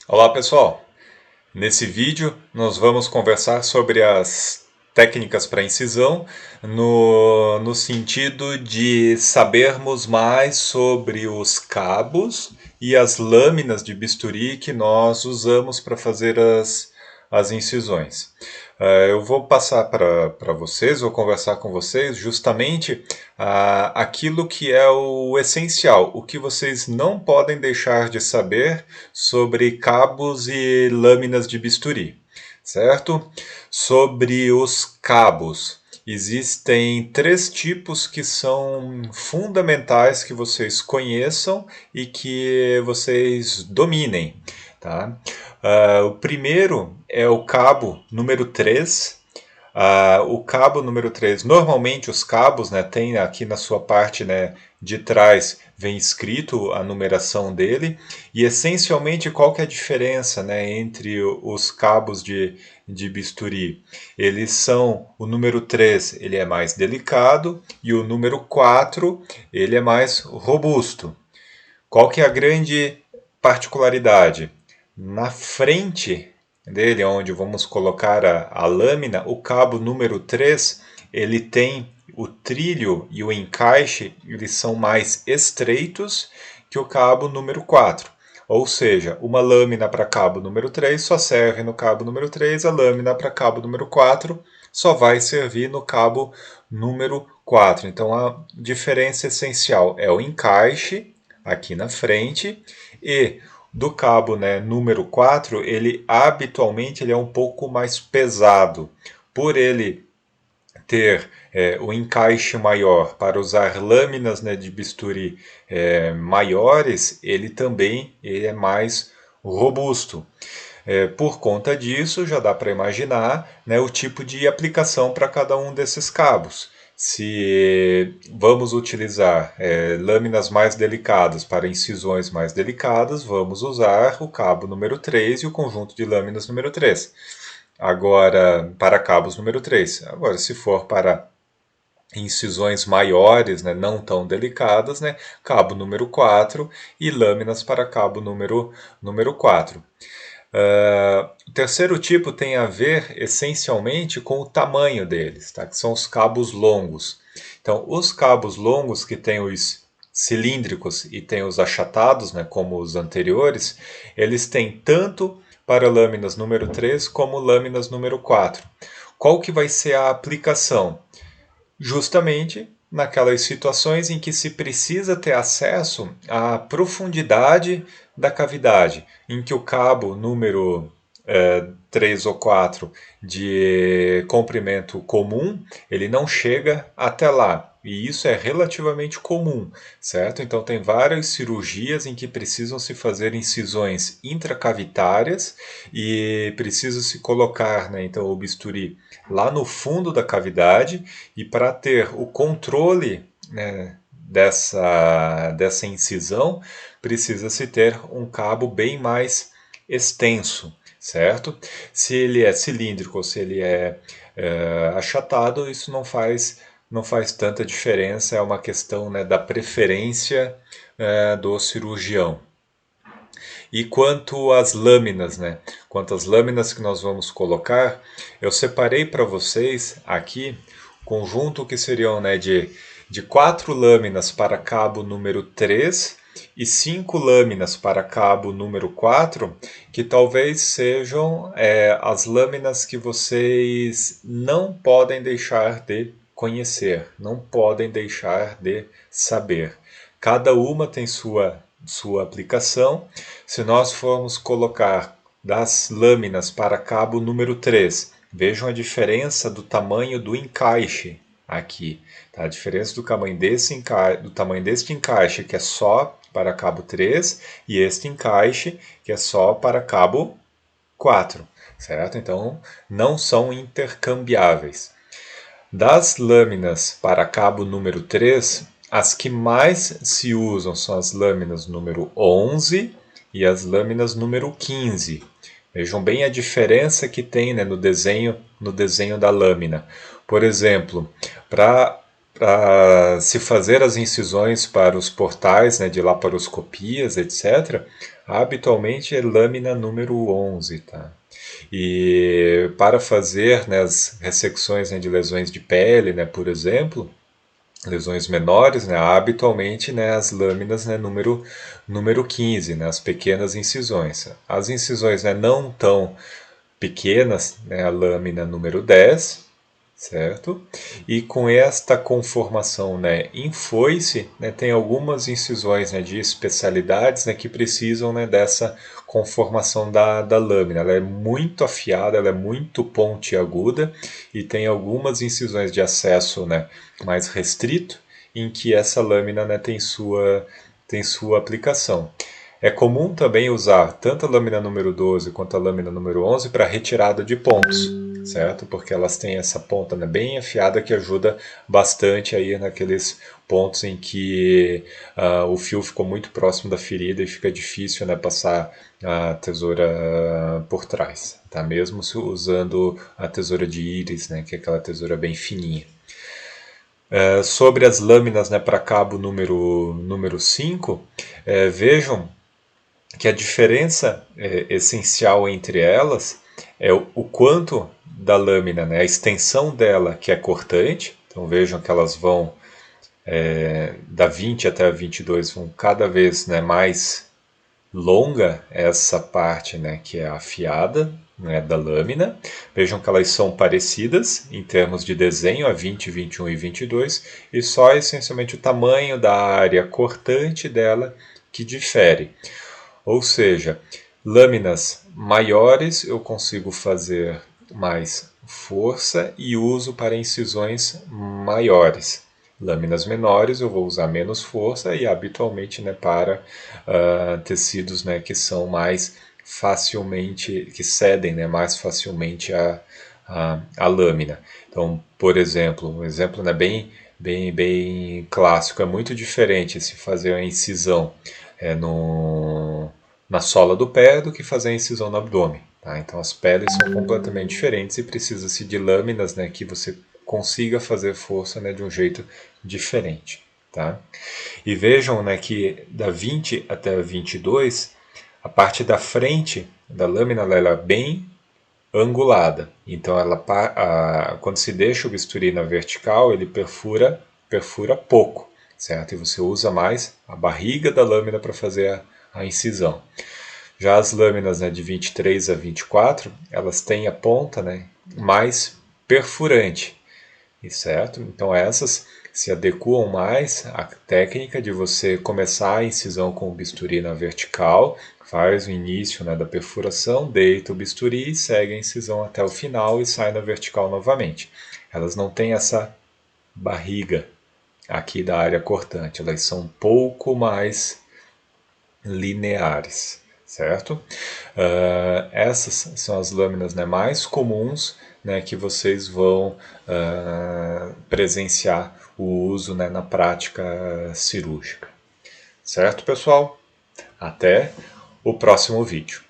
Olá pessoal, nesse vídeo nós vamos conversar sobre as técnicas para incisão no sentido de sabermos mais sobre os cabos e as lâminas de bisturi que nós usamos para fazer as incisões. Eu vou passar para vocês, vou conversar com vocês justamente aquilo que é o essencial, o que vocês não podem deixar de saber sobre cabos e lâminas de bisturi, certo? Sobre os cabos. Existem três tipos que são fundamentais que vocês conheçam e que vocês dominem. Tá? O primeiro é o cabo número 3. O cabo número 3, normalmente os cabos, né, tem aqui na sua parte, né, de trás, vem escrito a numeração dele, e essencialmente qual que é a diferença, né, entre os cabos de bisturi? Eles são, o número 3 ele é mais delicado, e o número 4 ele é mais robusto. Qual que é a grande particularidade? Na frente dele, onde vamos colocar a lâmina, o cabo número 3, ele tem o trilho e o encaixe, eles são mais estreitos que o cabo número 4. Ou seja, uma lâmina para cabo número 3 só serve no cabo número 3, a lâmina para cabo número 4 só vai servir no cabo número 4. Então a diferença essencial é o encaixe aqui na frente e do cabo, né, número 4, ele habitualmente ele é um pouco mais pesado. Por ele ter o encaixe maior para usar lâminas, né, de bisturi maiores, ele é mais robusto. Por conta disso, já dá para imaginar, né, o tipo de aplicação para cada um desses cabos. Se vamos utilizar lâminas mais delicadas para incisões mais delicadas, vamos usar o cabo número 3 e o conjunto de lâminas número 3. Agora, para cabos número 3. Agora, se for para incisões maiores, né, não tão delicadas, né, cabo número 4 e lâminas para cabo número 4. O terceiro tipo tem a ver essencialmente com o tamanho deles, tá? Que são os cabos longos. Então, os cabos longos que têm os cilíndricos e têm os achatados, né, como os anteriores, eles têm tanto para lâminas número 3 como lâminas número 4. Qual que vai ser a aplicação? Justamente naquelas situações em que se precisa ter acesso à profundidade da cavidade, em que o cabo número 3 ou 4 de comprimento comum, ele não chega até lá. E isso é relativamente comum, certo? Então tem várias cirurgias em que precisam se fazer incisões intracavitárias e precisa se colocar, né, então o bisturi lá no fundo da cavidade e para ter o controle, né, dessa incisão precisa-se ter um cabo bem mais extenso, certo? Se ele é cilíndrico ou se ele é achatado, isso não faz tanta diferença, é uma questão, né, da preferência do cirurgião. E quanto às lâminas, né? Quanto às lâminas que nós vamos colocar, eu separei para vocês aqui conjunto que seriam, né, de 4 lâminas para cabo número 3 e 5 lâminas para cabo número 4, que talvez sejam as lâminas que vocês não podem deixar de conhecer, não podem deixar de saber. Cada uma tem sua aplicação. Se nós formos colocar das lâminas para cabo número 3, vejam a diferença do tamanho do encaixe aqui. Tá? A diferença do tamanho deste encaixe, que é só para cabo 3, e este encaixe, que é só para cabo 4. Certo? Então, não são intercambiáveis. Das lâminas para cabo número 3, as que mais se usam são as lâminas número 11 e as lâminas número 15. Vejam bem a diferença que tem, né, no desenho da lâmina. Por exemplo, para para se fazer as incisões para os portais, né, de laparoscopias, etc., habitualmente é lâmina número 11, tá? E para fazer, né, as ressecções, né, de lesões de pele, né, por exemplo, lesões menores, né, habitualmente, né, as lâminas, né, número 15, né, as pequenas incisões. As incisões, né, não tão pequenas, né, a lâmina número 10, certo? E com esta conformação, né, em foice, né, tem algumas incisões, né, de especialidades, né, que precisam, né, dessa conformação da lâmina. Ela é muito afiada, ela é muito pontiaguda e tem algumas incisões de acesso, né, mais restrito, em que essa lâmina, né, tem sua aplicação. É comum também usar tanto a lâmina número 12 quanto a lâmina número 11 para retirada de pontos, certo? Porque elas têm essa ponta, né, bem afiada que ajuda bastante aí naqueles pontos em que o fio ficou muito próximo da ferida e fica difícil, né, passar a tesoura por trás, tá? Mesmo usando a tesoura de íris, né, que é aquela tesoura bem fininha. Sobre as lâminas, né, para cabo número 5, vejam que a diferença essencial entre elas é o quanto da lâmina, né, a extensão dela que é cortante. Então vejam que elas vão da 20 até a 22 vão cada vez, né, mais longa essa parte, né, que é afiada, né, da lâmina. Vejam que elas são parecidas em termos de desenho, a 20, 21 e 22, e só essencialmente o tamanho da área cortante dela que difere. Ou seja, lâminas maiores eu consigo fazer mais força e uso para incisões maiores. Lâminas menores eu vou usar menos força e habitualmente, né, para tecidos, né, que são mais facilmente, que cedem, né, mais facilmente a lâmina. Então, por exemplo, um exemplo, né, bem clássico, é muito diferente se fazer a incisão na sola do pé do que fazer a incisão no abdômen. Tá? Então as peles são completamente diferentes e precisa-se de lâminas, né, que você consiga fazer força, né, de um jeito diferente. Tá? E vejam, né, que da 20 até a 22, a parte da frente da lâmina ela é bem angulada. Então quando se deixa o bisturi na vertical, ele perfura pouco, certo? E você usa mais a barriga da lâmina para fazer a incisão. Já as lâminas, né, de 23 a 24, elas têm a ponta, né, mais perfurante, certo? Então essas se adequam mais à técnica de você começar a incisão com o bisturi na vertical, faz o início, né, da perfuração, deita o bisturi e segue a incisão até o final e sai na vertical novamente. Elas não têm essa barriga aqui da área cortante, elas são um pouco mais lineares, certo? Essas são as lâminas, né, mais comuns, né, que vocês vão presenciar o uso, né, na prática cirúrgica. Certo, pessoal? Até o próximo vídeo.